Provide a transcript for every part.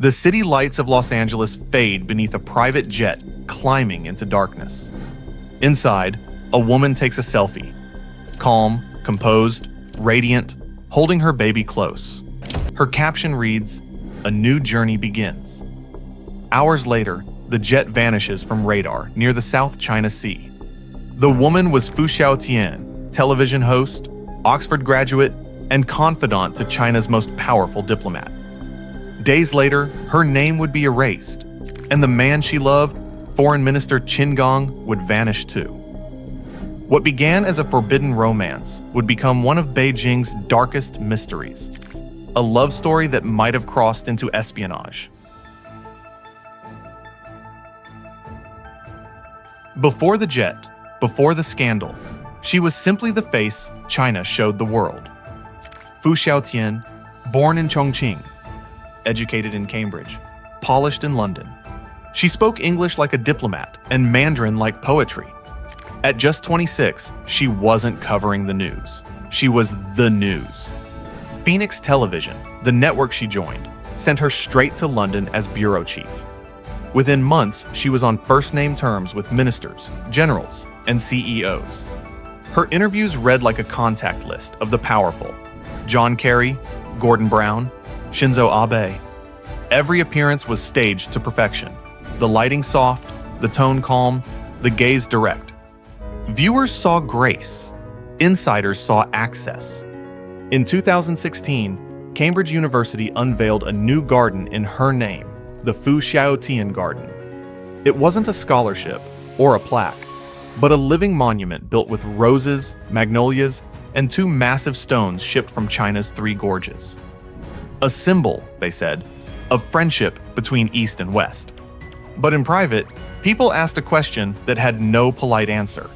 The city lights of Los Angeles fade beneath a private jet climbing into darkness. Inside, a woman takes a selfie. Calm, composed, radiant, holding her baby close. Her caption reads, "A new journey begins." Hours later, the jet vanishes from radar near the South China Sea. The woman was Fu Xiaotian, television host, Oxford graduate, and confidant to China's most powerful diplomat. Days later, her name would be erased, and the man she loved, Foreign Minister Qin Gang, would vanish too. What began as a forbidden romance would become one of Beijing's darkest mysteries, a love story that might have crossed into espionage. Before the jet, before the scandal, she was simply the face China showed the world. Fu Xiaotian, born in Chongqing, educated in Cambridge, polished in London. She spoke English like a diplomat and Mandarin like poetry. At just 26, she wasn't covering the news. She was the news. Phoenix Television, the network she joined, sent her straight to London as bureau chief. Within months, she was on first-name terms with ministers, generals, and CEOs. Her interviews read like a contact list of the powerful: John Kerry, Gordon Brown, Shinzo Abe. Every appearance was staged to perfection. The lighting soft, the tone calm, the gaze direct. Viewers saw grace. Insiders saw access. In 2016, Cambridge University unveiled a new garden in her name, the Fu Xiaotian Garden. It wasn't a scholarship or a plaque, but a living monument built with roses, magnolias, and 2 massive stones shipped from China's 3 gorges. A symbol, they said, of friendship between East and West. But in private, people asked a question that had no polite answer.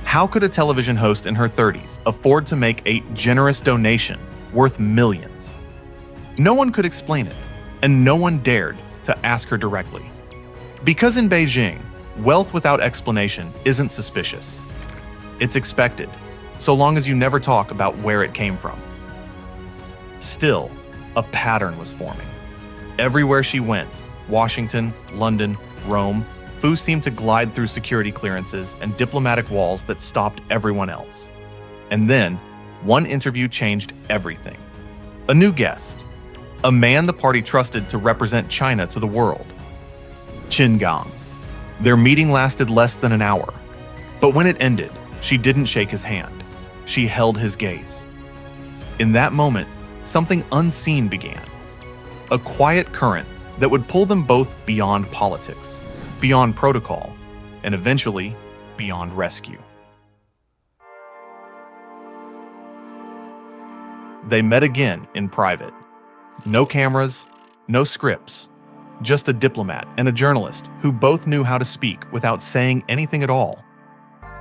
How could a television host in her 30s afford to make a generous donation worth millions? No one could explain it, and no one dared to ask her directly. Because in Beijing, wealth without explanation isn't suspicious. It's expected, so long as you never talk about where it came from. Still, a pattern was forming. Everywhere she went, Washington, London, Rome, Fu seemed to glide through security clearances and diplomatic walls that stopped everyone else. And then, one interview changed everything. A new guest. A man the party trusted to represent China to the world. Qin Gang. Their meeting lasted less than an hour. But when it ended, she didn't shake his hand. She held his gaze. In that moment, something unseen began. A quiet current that would pull them both beyond politics, beyond protocol, and eventually beyond rescue. They met again in private. No cameras, no scripts, just a diplomat and a journalist who both knew how to speak without saying anything at all.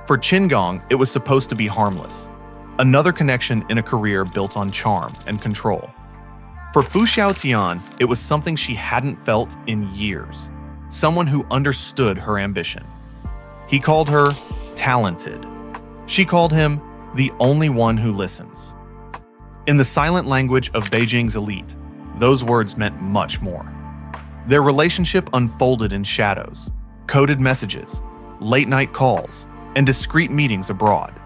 For Qin Gang, it was supposed to be harmless. Another connection in a career built on charm and control. For Fu Xiaotian, it was something she hadn't felt in years. Someone who understood her ambition. He called her talented. She called him the only one who listens. In the silent language of Beijing's elite, those words meant much more. Their relationship unfolded in shadows, coded messages, late-night calls, and discreet meetings abroad.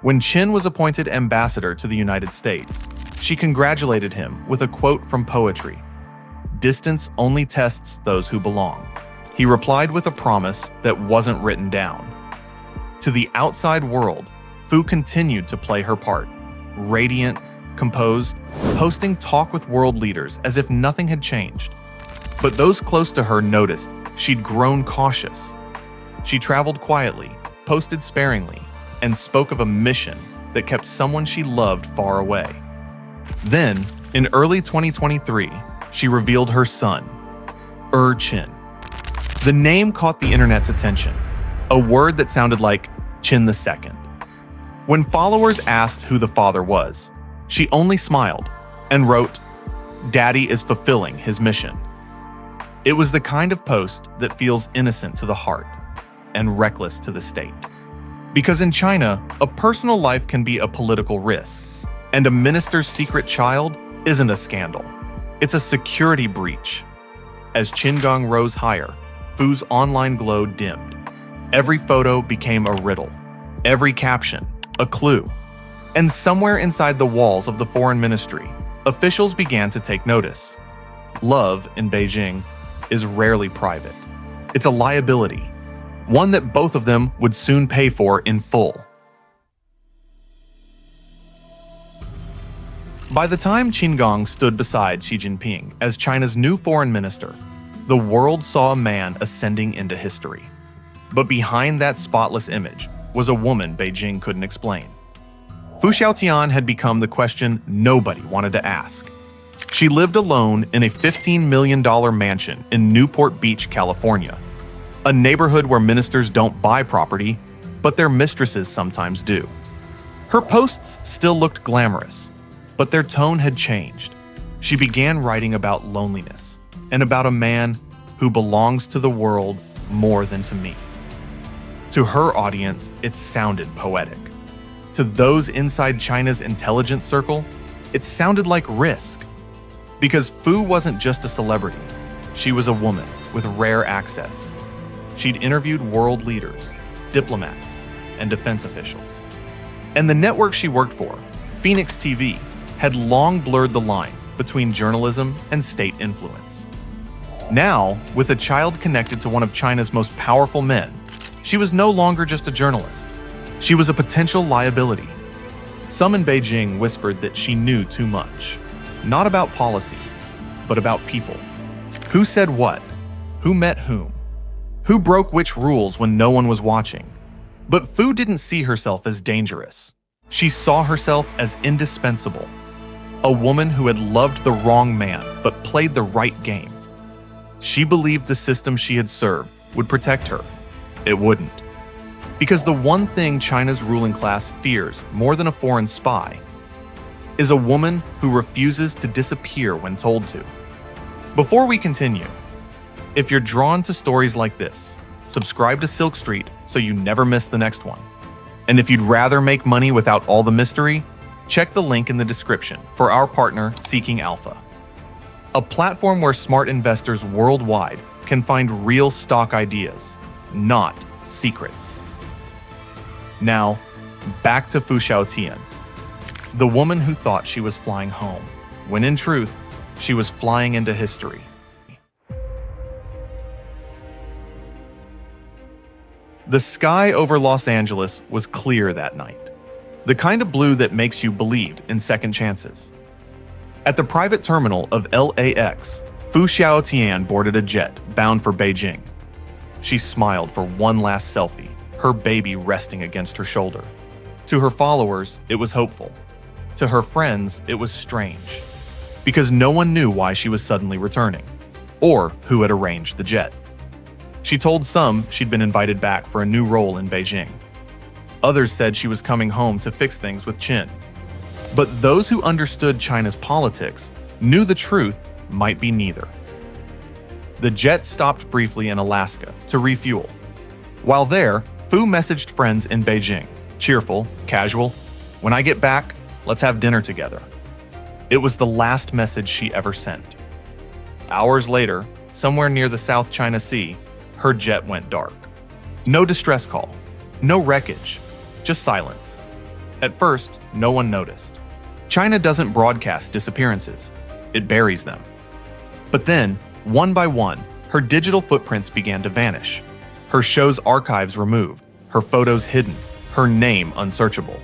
When Qin was appointed ambassador to the United States, she congratulated him with a quote from poetry: "Distance only tests those who belong." He replied with a promise that wasn't written down. To the outside world, Fu continued to play her part, radiant, composed, hosting talk with world leaders as if nothing had changed. But those close to her noticed she'd grown cautious. She traveled quietly, posted sparingly, and spoke of a mission that kept someone she loved far away. Then, in early 2023, she revealed her son, Qin. The name caught the internet's attention, a word that sounded like Qin II. When followers asked who the father was, she only smiled and wrote, "Daddy is fulfilling his mission." It was the kind of post that feels innocent to the heart and reckless to the state. Because in China, a personal life can be a political risk, and a minister's secret child isn't a scandal. It's a security breach. As Qin Gang rose higher, Fu's online glow dimmed. Every photo became a riddle, every caption a clue. And somewhere inside the walls of the foreign ministry, officials began to take notice. Love in Beijing is rarely private. It's a liability, one that both of them would soon pay for in full. By the time Qin Gang stood beside Xi Jinping as China's new foreign minister, the world saw a man ascending into history. But behind that spotless image was a woman Beijing couldn't explain. Fu Xiaotian had become the question nobody wanted to ask. She lived alone in a $15 million mansion in Newport Beach, California, a neighborhood where ministers don't buy property, but their mistresses sometimes do. Her posts still looked glamorous, but their tone had changed. She began writing about loneliness and about a man who belongs to the world more than to me. To her audience, it sounded poetic. To those inside China's intelligence circle, it sounded like risk. Because Fu wasn't just a celebrity, she was a woman with rare access. She'd interviewed world leaders, diplomats, and defense officials. And the network she worked for, Phoenix TV, had long blurred the line between journalism and state influence. Now, with a child connected to one of China's most powerful men, she was no longer just a journalist. She was a potential liability. Some in Beijing whispered that she knew too much. Not about policy, but about people. Who said what? Who met whom? Who broke which rules when no one was watching? But Fu didn't see herself as dangerous. She saw herself as indispensable. A woman who had loved the wrong man, but played the right game. She believed the system she had served would protect her. It wouldn't. Because the one thing China's ruling class fears more than a foreign spy is a woman who refuses to disappear when told to. Before we continue, if you're drawn to stories like this, subscribe to Silk Street so you never miss the next one. And if you'd rather make money without all the mystery, check the link in the description for our partner, Seeking Alpha, a platform where smart investors worldwide can find real stock ideas, not secrets. Now, back to Fu Xiaotian, the woman who thought she was flying home, when in truth, she was flying into history. The sky over Los Angeles was clear that night, the kind of blue that makes you believe in second chances. At the private terminal of LAX, Fu Xiaotian boarded a jet bound for Beijing. She smiled for one last selfie, her baby resting against her shoulder. To her followers, it was hopeful. To her friends, it was strange, because no one knew why she was suddenly returning, or who had arranged the jet. She told some she'd been invited back for a new role in Beijing. Others said she was coming home to fix things with Qin. But those who understood China's politics knew the truth might be neither. The jet stopped briefly in Alaska to refuel. While there, Fu messaged friends in Beijing, cheerful, casual, "When I get back, let's have dinner together." It was the last message she ever sent. Hours later, somewhere near the South China Sea, her jet went dark. No distress call, no wreckage, just silence. At first, no one noticed. China doesn't broadcast disappearances, it buries them. But then, one by one, her digital footprints began to vanish. Her show's archives removed, her photos hidden, her name unsearchable.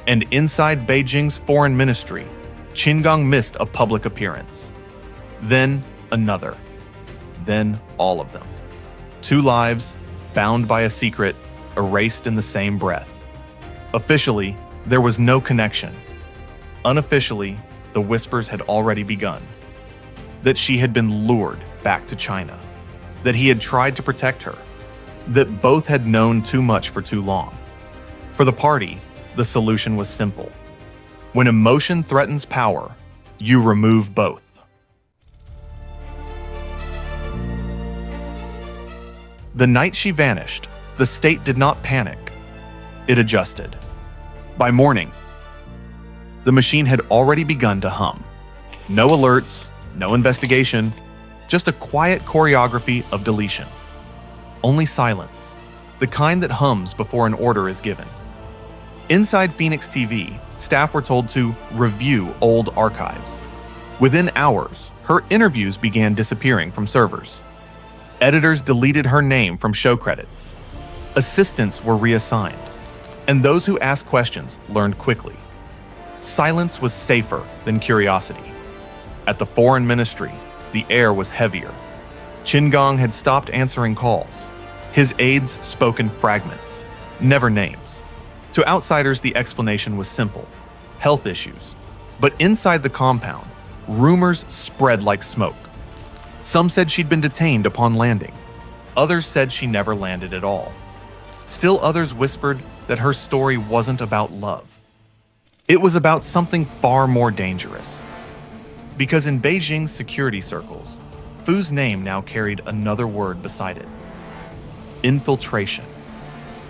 And inside Beijing's foreign ministry, Qin Gang missed a public appearance. Then another. Then all of them. 2 lives, bound by a secret, erased in the same breath. Officially, there was no connection. Unofficially, the whispers had already begun. That she had been lured back to China. That he had tried to protect her. That both had known too much for too long. For the party, the solution was simple. When emotion threatens power, you remove both. The night she vanished, the state did not panic. It adjusted. By morning, the machine had already begun to hum. No alerts, No investigation, just a quiet choreography of deletion. Only silence, the kind that hums before an order is given. Inside Phoenix TV, staff were told to review old archives. Within hours, her interviews began disappearing from servers. Editors deleted her name from show credits. Assistants were reassigned, and those who asked questions learned quickly. Silence was safer than curiosity. At the foreign ministry, the air was heavier. Qin Gang had stopped answering calls. His aides spoke in fragments, never names. To outsiders, the explanation was simple: health issues. But inside the compound, rumors spread like smoke. Some said she'd been detained upon landing. Others said she never landed at all. Still others whispered that her story wasn't about love. It was about something far more dangerous. Because in Beijing's security circles, Fu's name now carried another word beside it: infiltration.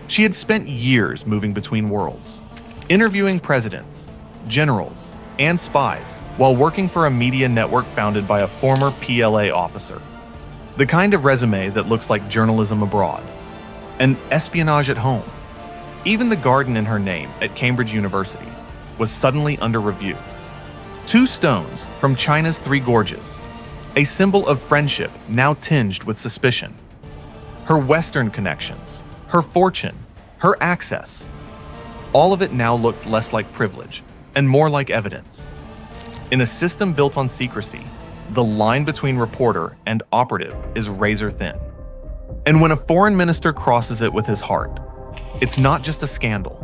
She had spent years moving between worlds, interviewing presidents, generals, and spies while working for a media network founded by a former PLA officer. The kind of resume that looks like journalism abroad and espionage at home. Even the garden in her name at Cambridge University was suddenly under review. 2 stones from China's Three Gorges, a symbol of friendship now tinged with suspicion. Her Western connections, her fortune, her access. All of it now looked less like privilege and more like evidence. In a system built on secrecy, the line between reporter and operative is razor thin. And when a foreign minister crosses it with his heart, it's not just a scandal.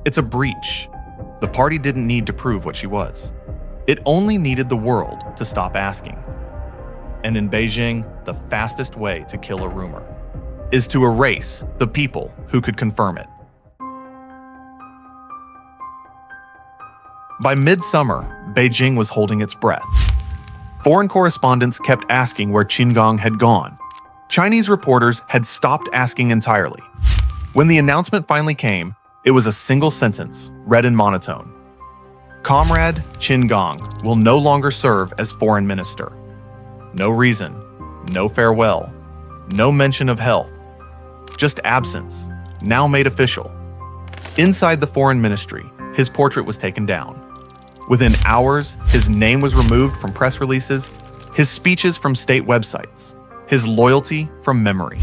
It's a breach. The party didn't need to prove what she was. It only needed the world to stop asking. And in Beijing, the fastest way to kill a rumor is to erase the people who could confirm it. By midsummer, Beijing was holding its breath. Foreign correspondents kept asking where Qin Gang had gone. Chinese reporters had stopped asking entirely. When the announcement finally came, it was a single sentence, read in monotone. Comrade Qin Gang will no longer serve as foreign minister. No reason, no farewell, no mention of health. Just absence, now made official. Inside the foreign ministry, his portrait was taken down. Within hours, his name was removed from press releases, his speeches from state websites, his loyalty from memory.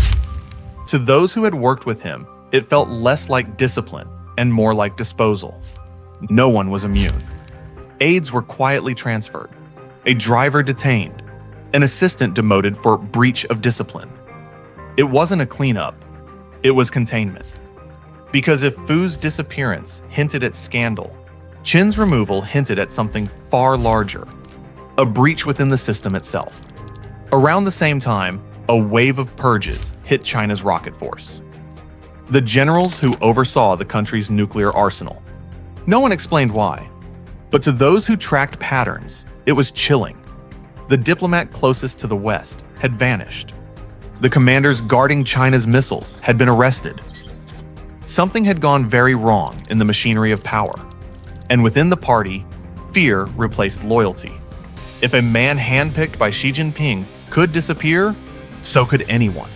To those who had worked with him, it felt less like discipline and more like disposal. No one was immune. Aides were quietly transferred, a driver detained, an assistant demoted for breach of discipline. It wasn't a cleanup, it was containment. Because if Fu's disappearance hinted at scandal, Qin's removal hinted at something far larger, a breach within the system itself. Around the same time, a wave of purges hit China's rocket force. The generals who oversaw the country's nuclear arsenal. No one explained why, but to those who tracked patterns, it was chilling. The diplomat closest to the West had vanished. The commanders guarding China's missiles had been arrested. Something had gone very wrong in the machinery of power. And within the party, fear replaced loyalty. If a man handpicked by Xi Jinping could disappear, so could anyone.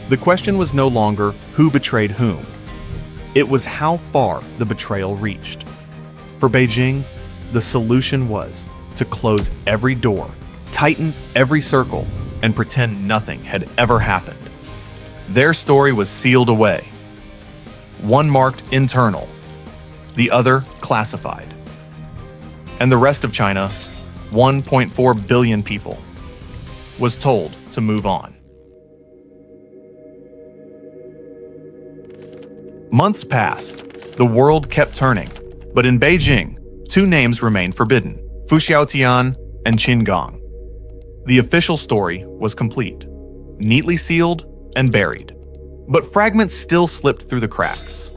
The question was no longer who betrayed whom. It was how far the betrayal reached. For Beijing, the solution was to close every door, tighten every circle, and pretend nothing had ever happened. Their story was sealed away. One marked internal, the other classified. And the rest of China, 1.4 billion people, was told to move on. Months passed. The world kept turning. But in Beijing, 2 names remained forbidden: Fu Xiaotian and Qin Gang. The official story was complete, neatly sealed and buried. But fragments still slipped through the cracks.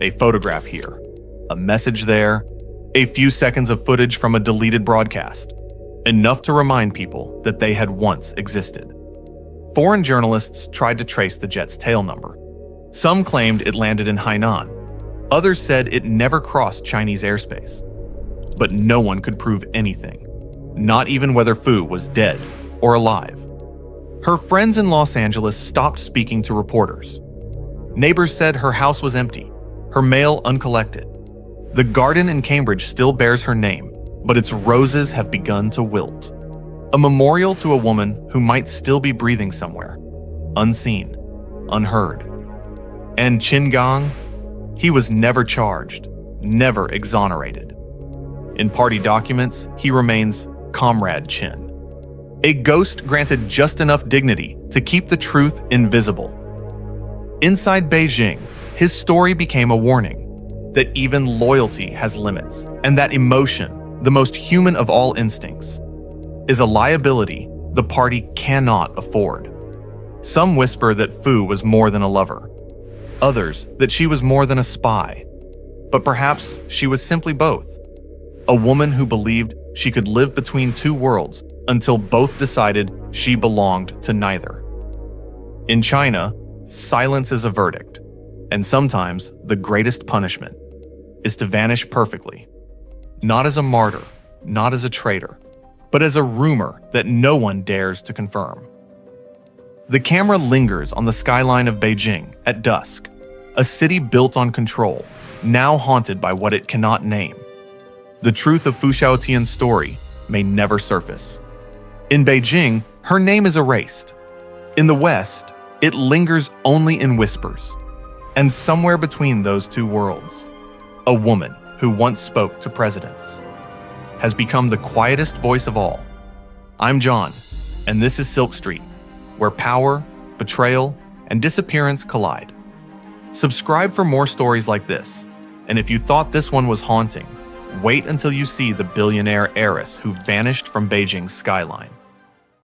A photograph here, a message there, a few seconds of footage from a deleted broadcast, enough to remind people that they had once existed. Foreign journalists tried to trace the jet's tail number. Some claimed it landed in Hainan. Others said it never crossed Chinese airspace. But no one could prove anything. not even whether Fu was dead or alive. Her friends in Los Angeles stopped speaking to reporters. Neighbors said her house was empty, her mail uncollected. The garden in Cambridge still bears her name, but its roses have begun to wilt. A memorial to a woman who might still be breathing somewhere, unseen, unheard. And Qin Gang? He was never charged, never exonerated. In party documents, he remains Comrade Qin, a ghost granted just enough dignity to keep the truth invisible. Inside Beijing, his story became a warning that even loyalty has limits, and that emotion, the most human of all instincts, is a liability the party cannot afford. Some whisper that Fu was more than a lover, others that she was more than a spy, but perhaps she was simply both. A woman who believed she could live between two worlds until both decided she belonged to neither. In China, silence is a verdict, and sometimes the greatest punishment is to vanish perfectly, not as a martyr, not as a traitor, but as a rumor that no one dares to confirm. The camera lingers on the skyline of Beijing at dusk, a city built on control, now haunted by what it cannot name. The truth of Fu Xiaotian's story may never surface. In Beijing, her name is erased. In the West, it lingers only in whispers. And somewhere between those two worlds, a woman who once spoke to presidents has become the quietest voice of all. I'm John, and this is Silk Street, where power, betrayal, and disappearance collide. Subscribe for more stories like this, and if you thought this one was haunting, wait until you see the billionaire heiress who vanished from Beijing's skyline.